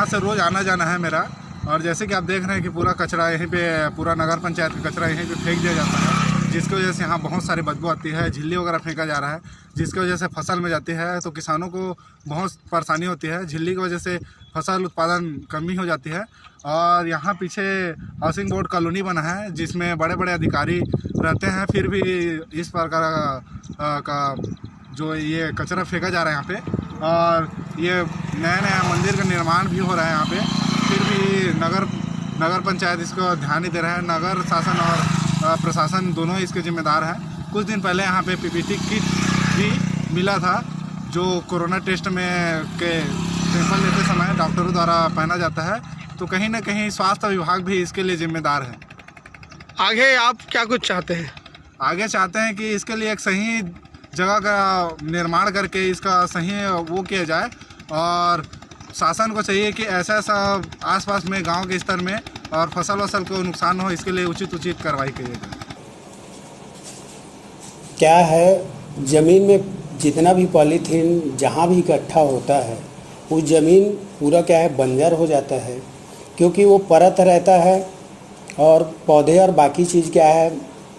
यहाँ से रोज़ आना जाना है मेरा। और जैसे कि आप देख रहे हैं कि पूरा कचरा यहीं पे, पूरा नगर पंचायत का कचरा यहीं पे फेंक दिया जाता है, जिसकी वजह से यहाँ बहुत सारी बदबू आती है। झिल्ली वगैरह फेंका जा रहा है, जिसकी वजह से फसल में जाती है तो किसानों को बहुत परेशानी होती है। झिल्ली की वजह से फसल उत्पादन कमी हो जाती है। और यहाँ पीछे हाउसिंग बोर्ड कॉलोनी बना है, जिसमें बड़े बड़े अधिकारी रहते हैं, फिर भी इस प्रकार का जो ये कचरा फेंका जा रहा है यहाँ पे। और ये नया नया मंदिर का निर्माण भी हो रहा है यहाँ पे, फिर भी नगर पंचायत इसको ध्यान नहीं दे रहा है। नगर शासन और प्रशासन दोनों इसके जिम्मेदार हैं। कुछ दिन पहले यहाँ पे पीपीटी किट भी मिला था, जो कोरोना टेस्ट में के सैंपल लेते समय डॉक्टरों द्वारा पहना जाता है। तो कहीं ना कहीं स्वास्थ्य विभाग भी इसके लिए जिम्मेदार है। आगे आप क्या कुछ चाहते हैं? आगे चाहते हैं कि इसके लिए एक सही जगह का निर्माण करके इसका सही वो किया जाए। और शासन को चाहिए कि ऐसा आसपास में गांव के स्तर में और फसल को नुकसान हो, इसके लिए उचित कार्रवाई की जाए। क्या है, ज़मीन में जितना भी पॉलीथीन जहाँ भी इकट्ठा होता है, वो ज़मीन पूरा क्या है बंजर हो जाता है, क्योंकि वो परत रहता है और पौधे और बाकी चीज़ क्या है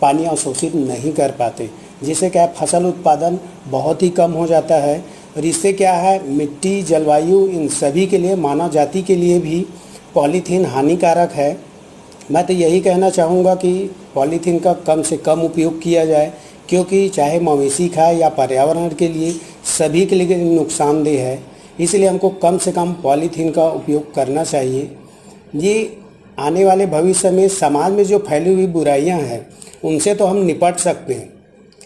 पानी अवशोषित नहीं कर पाते, जिससे क्या है फसल उत्पादन बहुत ही कम हो जाता है। और इससे क्या है मिट्टी, जलवायु, इन सभी के लिए, मानव जाति के लिए भी पॉलीथीन हानिकारक है। मैं तो यही कहना चाहूँगा कि पॉलीथीन का कम से कम उपयोग किया जाए, क्योंकि चाहे मवेशी खाए या पर्यावरण के लिए, सभी के लिए नुकसानदेह है। इसलिए हमको कम से कम पॉलीथीन का उपयोग करना चाहिए। ये आने वाले भविष्य में समाज में जो फैली हुई बुराइयां हैं उनसे तो हम निपट सकते हैं,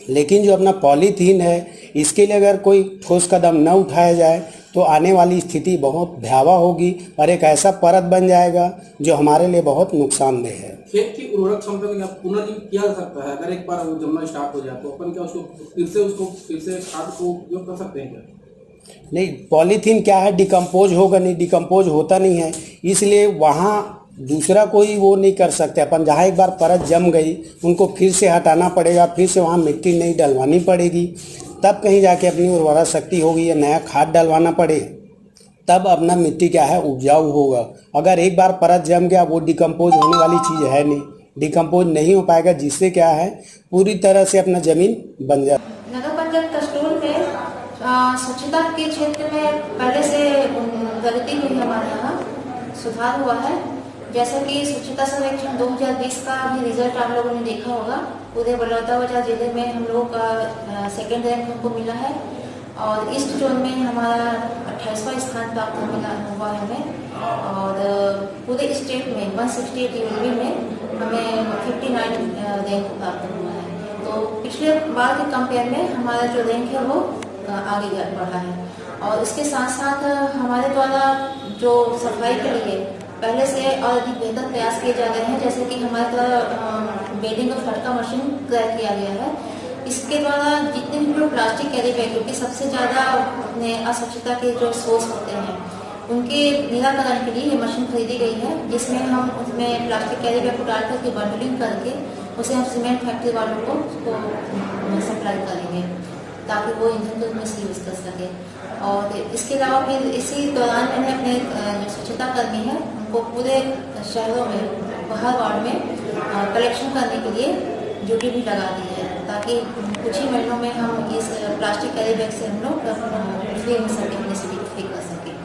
लेकिन जो अपना पॉलीथीन है इसके लिए अगर कोई ठोस कदम न उठाया जाए तो आने वाली स्थिति बहुत भयावह होगी और एक ऐसा परत बन जाएगा जो हमारे लिए बहुत नुकसानदेह है। खेत की उर्वरक क्षमता को पुनर्जीवित किया जा सकता है। अगर एक बार वो जमना स्टार्ट हो जाए तो अपन क्या उसको फिर से खाद को उपयोग कर सकते हैं क्या? नहीं, पॉलीथीन क्या है डिकम्पोज होगा नहीं, डिकम्पोज होता नहीं है, इसलिए वहाँ दूसरा कोई वो नहीं कर सकते। अपन जहाँ एक बार परत जम गई उनको फिर से हटाना पड़ेगा, फिर से वहाँ मिट्टी नहीं डलवानी पड़ेगी, तब कहीं जाके अपनी उर्वरा शक्ति होगी या नया खाद डलवाना पड़े, तब अपना मिट्टी क्या है उपजाऊ होगा। अगर एक बार परत जम गया वो डिकम्पोज होने वाली चीज़ है नहीं, डिकम्पोज नहीं हो पाएगा, जिससे क्या है पूरी तरह से अपना ज़मीन बन जाए। नगर पंचायत कस्टोल में स्वच्छता के क्षेत्र में पहले से प्रगति हुई, हमारे यहाँ सुधार हुआ है। जैसा कि स्वच्छता सर्वेक्षण 2020 का भी रिजल्ट आप लोगों ने देखा होगा। पूरे बलौदाबाजार जिले में हम लोगों का सेकेंड रैंक हमको मिला है और ईस्ट जोन में हमारा 28वां स्थान प्राप्त हुआ है हमें। और पूरे स्टेट में 168 यूनिट में हमें 59 रैंक प्राप्त हुआ है। तो पिछले बार के कंपेयर में हमारा जो रैंक है वो आगे बढ़ा है। और इसके साथ साथ हमारे द्वारा जो सफाई के लिए पहले से और अधिक बेहतर प्रयास किए जा रहे हैं। जैसे कि हमारे द्वारा बेडिंग और फटका मशीन क्रय किया गया है। इसके द्वारा जितने भी लोग प्लास्टिक कैरी बैग, क्योंकि सबसे ज़्यादा अपने अस्वच्छता के जो सोर्स होते हैं उनके निराकरण के लिए ये मशीन खरीदी गई है, जिसमें हम उसमें प्लास्टिक कैरी बैग को डाल करके बंडलिंग करके उसे हम सीमेंट फैक्ट्री वालों को उसको सप्लाई करेंगे ताकि वो ईंधन के रूप में यूज़ कर सके। और इसके अलावा फिर इसी दौरान मैंने अपने जो स्वच्छता कर्मी है उनको पूरे शहरों में, हर वार्ड में कलेक्शन करने के लिए ड्यूटी भी लगा दी है, ताकि कुछ ही महीनों में हम इस प्लास्टिक कैरी बैग से हम लोग फ्री में सर्टिफिकेट कर सकें।